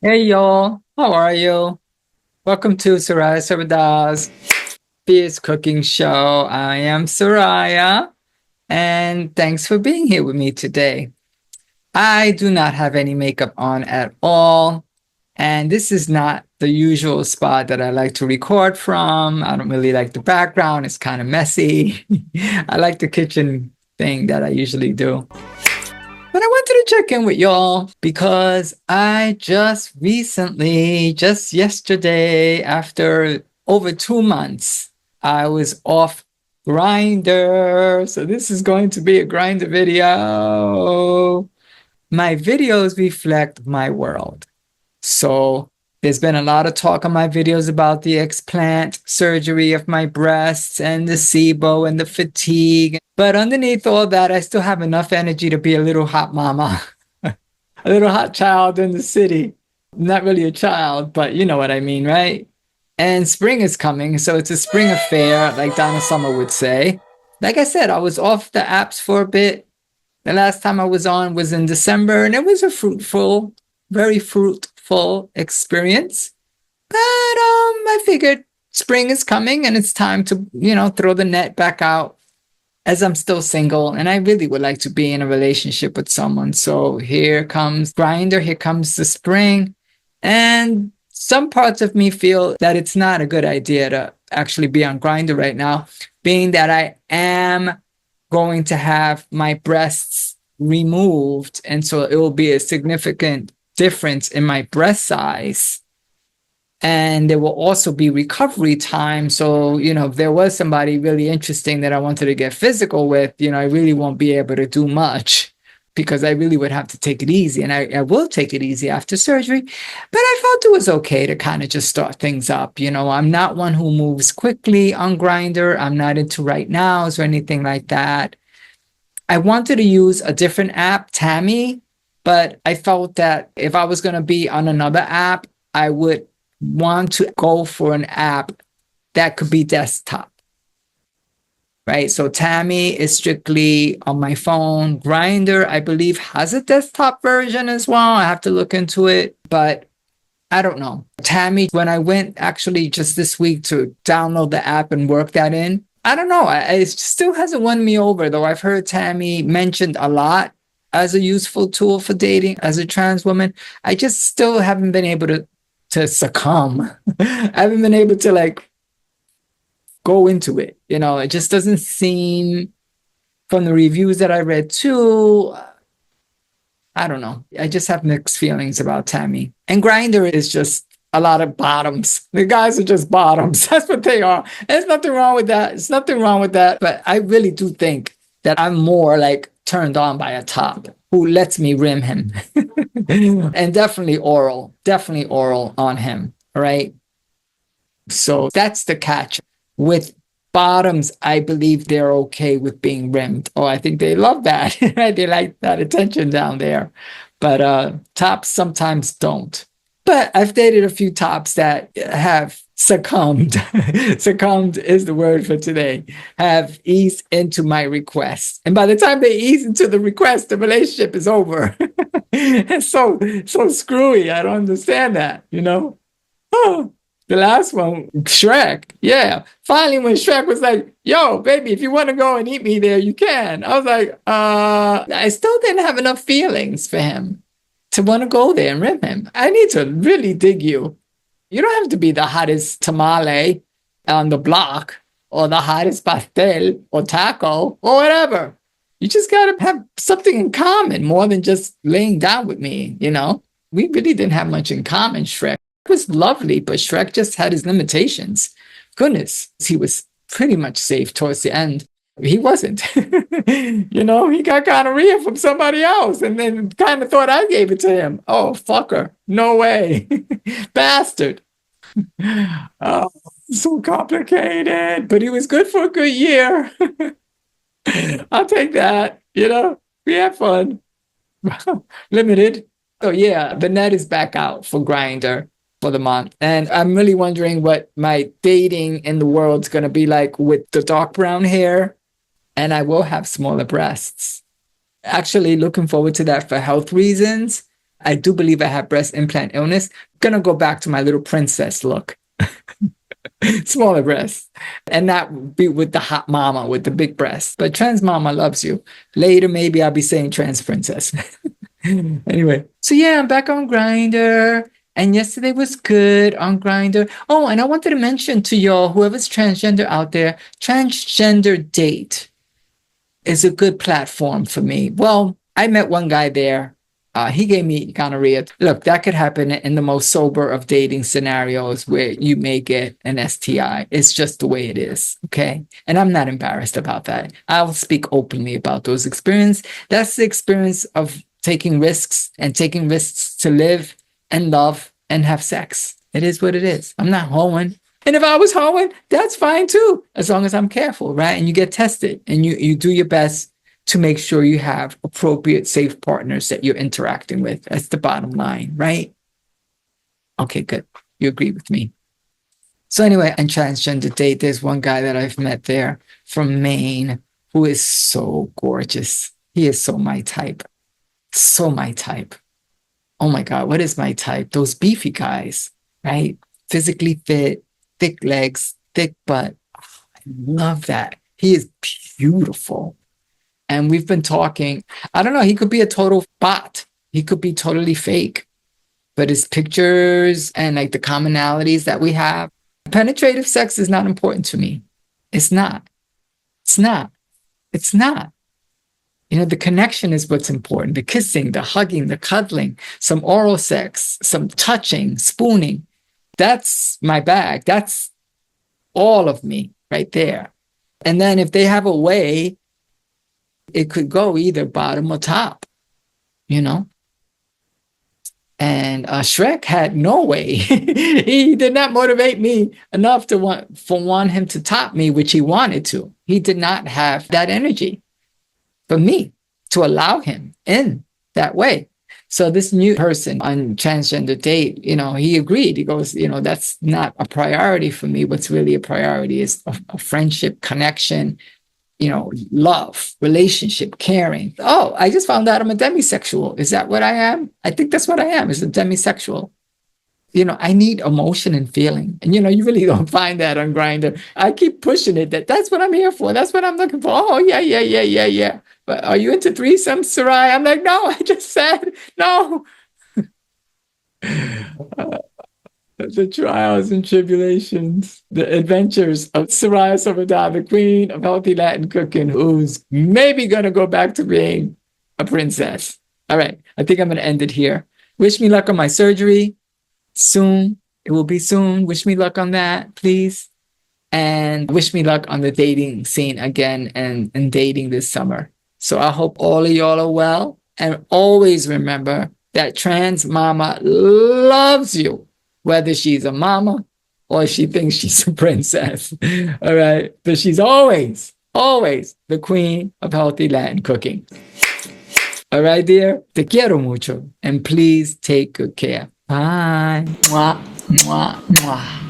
Hey y'all, how are you? Welcome to Soraya Sarada's Fierce Cooking Show. I am Soraya, and thanks for being here with me today. I do not have any makeup on at all, and this is not the usual spot that I like to record from. I don't really like the background, it's kind of messy. I like the kitchen thing that I usually do. But I wanted to check in with y'all because I just recently, just yesterday, after over 2 months, I was off Grindr. So this is going to be a Grindr video. My videos reflect my world. So there's been a lot of talk on my videos about the explant surgery of my breasts and the SIBO and the fatigue. But underneath all that, I still have enough energy to be a little hot mama, a little hot child in the city. Not really a child, but you know what I mean, right? And spring is coming, so it's a spring affair, like Donna Summer would say. Like I said, I was off the apps for a bit. The last time I was on was in December, and it was a very fruitful experience. But I figured spring is coming and it's time to, throw the net back out as I'm still single and I really would like to be in a relationship with someone. So here comes Grindr, here comes the spring. And some parts of me feel that it's not a good idea to actually be on Grindr right now, being that I am going to have my breasts removed. And so it will be a significant difference in my breast size. And there will also be recovery time. So, if there was somebody really interesting that I wanted to get physical with, I really won't be able to do much because I really would have to take it easy. And I will take it easy after surgery. But I felt it was okay to kind of just start things up. I'm not one who moves quickly on Grindr. I'm not into right nows or anything like that. I wanted to use a different app, Tammy, but I felt that if I was going to be on another app, I would want to go for an app that could be desktop, right? So Tammy is strictly on my phone. Grindr, I believe, has a desktop version as well. I have to look into it, but I don't know. Tammy, when I went actually just this week to download the app and work that in, I don't know. It still hasn't won me over, though. I've heard Tammy mentioned a lot as a useful tool for dating as a trans woman. I just still haven't been able to succumb. I haven't been able to go into it. It just doesn't seem from the reviews that I read too. I don't know. I just have mixed feelings about Tammy. And Grindr is just a lot of bottoms. The guys are just bottoms. That's what they are. There's nothing wrong with that. There's nothing wrong with that. But I really do think that I'm more turned on by a top who lets me rim him. And definitely oral on him. All right. So that's the catch. With bottoms, I believe they're okay with being rimmed. Oh, I think they love that. They like that attention down there. But tops sometimes don't. But I've dated a few tops that have succumbed. Succumbed is the word for today. Have eased into my request. And by the time they ease into the request, the relationship is over. It's so screwy. I don't understand that, Oh, the last one, Shrek. Yeah. Finally, when Shrek was like, yo, baby, if you want to go and eat me there, you can. I was like, I still didn't have enough feelings for him to want to go there and rip him. I need to really dig you. You don't have to be the hottest tamale on the block or the hottest pastel or taco or whatever. You just got to have something in common more than just laying down with me. We really didn't have much in common, Shrek. Was lovely, but Shrek just had his limitations. Goodness, he was pretty much safe towards the end. He wasn't. He got gonorrhea from somebody else and then kind of thought I gave it to him. Oh, fucker. No way. Bastard. Oh, so complicated. But he was good for a good year. I'll take that. We had fun. Limited. Oh, yeah, the net is back out for Grindr for the month. And I'm really wondering what my dating in the world's going to be like with the dark brown hair. And I will have smaller breasts. Actually, looking forward to that for health reasons. I do believe I have breast implant illness. Gonna go back to my little princess look. Smaller breasts. And not be with the hot mama with the big breasts. But trans mama loves you. Later, maybe I'll be saying trans princess. Anyway, so yeah, I'm back on Grindr. And yesterday was good on Grindr. Oh, and I wanted to mention to y'all, whoever's transgender out there, Transgender Date is a good platform for me. Well, I met one guy there. He gave me gonorrhea. Look, that could happen in the most sober of dating scenarios where you may get an STI. It's just the way it is, okay? And I'm not embarrassed about that. I'll speak openly about those experiences. That's the experience of taking risks and taking risks to live and love and have sex. It is what it is. I'm not hoeing. And if I was hoeing, that's fine too, as long as I'm careful, right? And you get tested and you do your best to make sure you have appropriate, safe partners that you're interacting with. That's the bottom line, right? Okay, good. You agree with me. So anyway, on Transgender Date, there's one guy that I've met there from Maine who is so gorgeous. He is so my type. So my type. Oh my God, what is my type? Those beefy guys, right? Physically fit, thick legs, thick butt. Oh, I love that. He is beautiful. And we've been talking. I don't know. He could be a total bot. He could be totally fake. But his pictures and like the commonalities that we have, penetrative sex is not important to me. It's not. It's not. It's not. You know, the connection is what's important. The kissing, the hugging, the cuddling, some oral sex, some touching, spooning. That's my bag. That's all of me right there. And then if they have a way, it could go either bottom or top, you know? And Shrek had no way. He did not motivate me enough to want him to top me, which he wanted to. He did not have that energy for me to allow him in that way. So this new person on Transgender Date, you know, he agreed. He goes, you know, that's not a priority for me. What's really a priority is a friendship, connection, you know, love, relationship, caring. Oh, I just found out I'm a demisexual. Is that what I am? I think that's what I am, is a demisexual. You know, I need emotion and feeling. And, you know, you really don't find that on Grindr. I keep pushing it that's what I'm here for. That's what I'm looking for. Oh, yeah. But are you into threesomes, Soraya? I'm like, no, I just said no. The trials and tribulations, the adventures of Soraya Sobradad, the queen of healthy Latin cooking, who's maybe going to go back to being a princess. All right, I think I'm going to end it here. Wish me luck on my surgery. Soon. It will be soon. Wish me luck on that, please. And wish me luck on the dating scene again and dating this summer. So I hope all of y'all are well. And always remember that trans mama loves you, whether she's a mama or she thinks she's a princess. All right. But she's always the queen of healthy Latin cooking. All right, dear. Te quiero mucho. And please take good care. Bye. Mwah, mwah, mwah.